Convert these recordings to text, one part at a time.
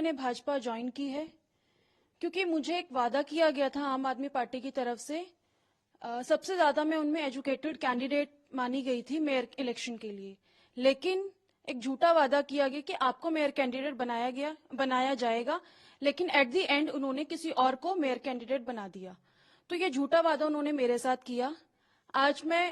मैंने भाजपा ज्वाइन की है क्योंकि मुझे एक वादा किया गया था आम आदमी पार्टी की तरफ से। सबसे ज्यादा मैं उनमें एजुकेटेड कैंडिडेट मानी गई थी मेयर इलेक्शन के लिए, लेकिन एक झूठा वादा किया गया कि आपको मेयर कैंडिडेट बनाया जाएगा, लेकिन एट द एंड उन्होंने किसी और को मेयर कैंडिडेट बना दिया। तो ये झूठा वादा उन्होंने मेरे साथ किया। आज मैं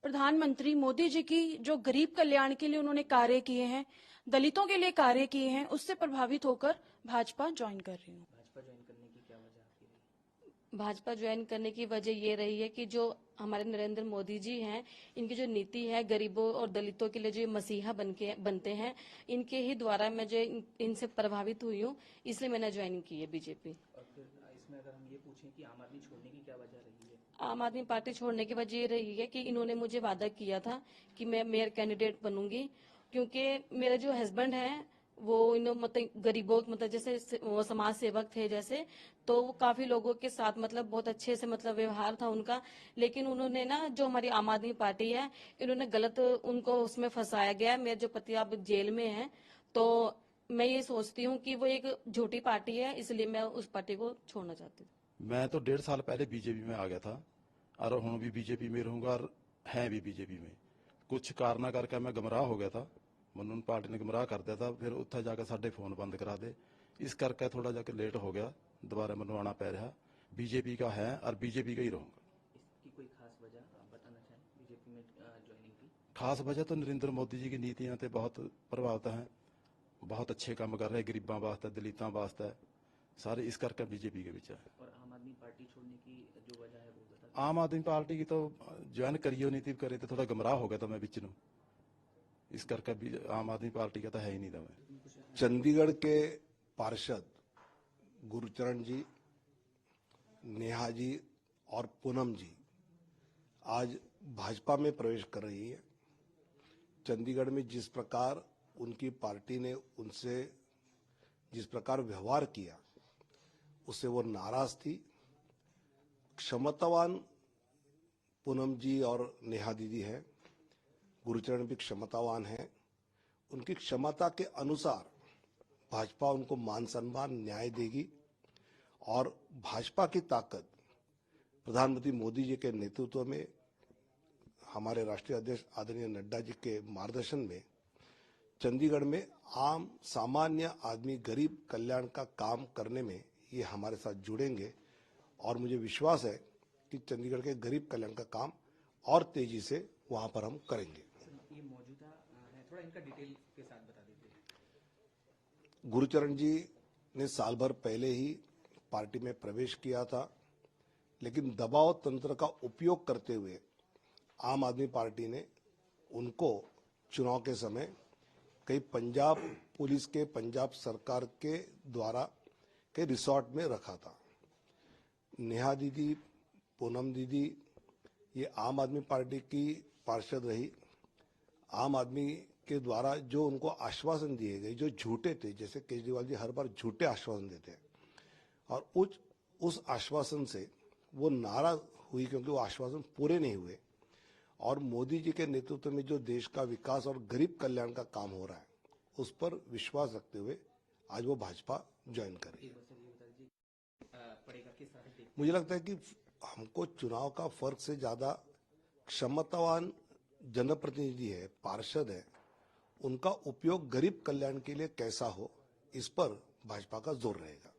प्रधानमंत्री मोदी जी की जो गरीब कल्याण के लिए उन्होंने कार्य किए हैं, दलितों के लिए कार्य किए हैं, उससे प्रभावित होकर भाजपा ज्वाइन कर रही हूँ। भाजपा ज्वाइन करने की क्या वजह आपकी रही? भाजपा ज्वाइन करने की वजह ये रही है कि जो हमारे नरेंद्र मोदी जी हैं, इनकी जो नीति है गरीबों और दलितों के लिए जो मसीहा बनते हैं, इनके ही द्वारा मैं जो इनसे प्रभावित हुई हूँ, इसलिए मैंने ज्वाइन की है बीजेपी। और फिर इसमें अगर हम ये पूछें कि आम आदमी छोड़ने की क्या वजह रही है? आम आदमी पार्टी छोड़ने की वजह ये रही है कि इन्होंने मुझे वादा किया था कि मैं मेयर कैंडिडेट बनूंगी, क्योंकि मेरे जो हस्बैंड हैं वो मतलब गरीबों मतलब जैसे वो समाज सेवक थे जैसे, तो वो काफी लोगों के साथ मतलब बहुत अच्छे से मतलब व्यवहार था उनका। लेकिन उन्होंने ना जो हमारी आम आदमी पार्टी है, इन्होंने गलत उनको उसमें फंसाया गया। मेरे जो पति अब जेल में है, तो मैं ये सोचती हूँ कि वो एक झूठी पार्टी है, इसलिए मैं उस पार्टी को छोड़ना चाहती हूँ। मैं तो 1.5 साल पहले बीजेपी में आ गया था और हूँ भी बीजेपी में रहूंगा और हैं भी बीजेपी में। कुछ कारण करके मैं गुमराह हो गया था, ਮੈਨੂੰ पार्टी ने गुमराह कर दिया था, फिर उत्थे जाकर साढ़े फोन बंद करा दे, इस करके थोड़ा जाकर लेट हो गया, दोबारा मैं आना पै रहा। बीजेपी का है और बीजेपी का ही रहूंगा। इसकी कोई खास वजह आप बताना चाहें बीजेपी में ज्वाइनिंग की? खास वजह तो नरेंद्र मोदी जी की नीतियां तो बहुत प्रभावित हैं, बहुत अच्छे काम कर रहे गरीबों वास्ते दलितों वास्ते सारे, इस करके बीजेपी के विच है। और आम आदमी पार्टी छोड़ने की जो वजह है वो बता। आम आदमी पार्टी की तो ज्वाइन करियो नीति करे तो थोड़ा गुमराह हो गया था मैं बिच नूं, इस करके भी आम आदमी पार्टी का तो है ही नहीं था मैं। चंडीगढ़ के पार्षद गुरचरण जी, नेहा जी और पूनम जी आज भाजपा में प्रवेश कर रही है। चंडीगढ़ में जिस प्रकार उनकी पार्टी ने उनसे जिस प्रकार व्यवहार किया, उससे वो नाराज थी। क्षमतावान पूनम जी और नेहा दीदी है, गुरचरण भी क्षमतावान है। उनकी क्षमता के अनुसार भाजपा उनको मान सम्मान न्याय देगी और भाजपा की ताकत प्रधानमंत्री मोदी जी के नेतृत्व में, हमारे राष्ट्रीय अध्यक्ष आदरणीय नड्डा जी के मार्गदर्शन में चंडीगढ़ में आम सामान्य आदमी गरीब कल्याण का काम करने में ये हमारे साथ जुड़ेंगे और मुझे विश्वास है कि चंडीगढ़ के गरीब कल्याण का काम और तेजी से वहां पर हम करेंगे। ये मौजूदा है, थोड़ा इनका डिटेल के साथ बता दीजिए। गुरचरण जी ने साल भर पहले ही पार्टी में प्रवेश किया था, लेकिन दबाव तंत्र का उपयोग करते हुए आम आदमी पार्टी ने उनको चुनाव के समय कई पंजाब पुलिस के, पंजाब सरकार के द्वारा कई रिसोर्ट में रखा था। नेहा दीदी, पूनम दीदी ये आम आदमी पार्टी की पार्षद रही। आम आदमी के द्वारा जो उनको आश्वासन दिए गए जो झूठे थे, जैसे केजरीवाल जी हर बार झूठे आश्वासन देते हैं, और उस आश्वासन से वो नाराज हुई क्योंकि वो आश्वासन पूरे नहीं हुए। और मोदी जी के नेतृत्व में जो देश का विकास और गरीब कल्याण का काम हो रहा है, उस पर विश्वास रखते हुए आज वो भाजपा ज्वाइन कर रही है। मुझे लगता है कि हमको चुनाव का फर्क से ज्यादा क्षमतावान जनप्रतिनिधि है, पार्षद है, उनका उपयोग गरीब कल्याण के लिए कैसा हो, इस पर भाजपा का जोर रहेगा।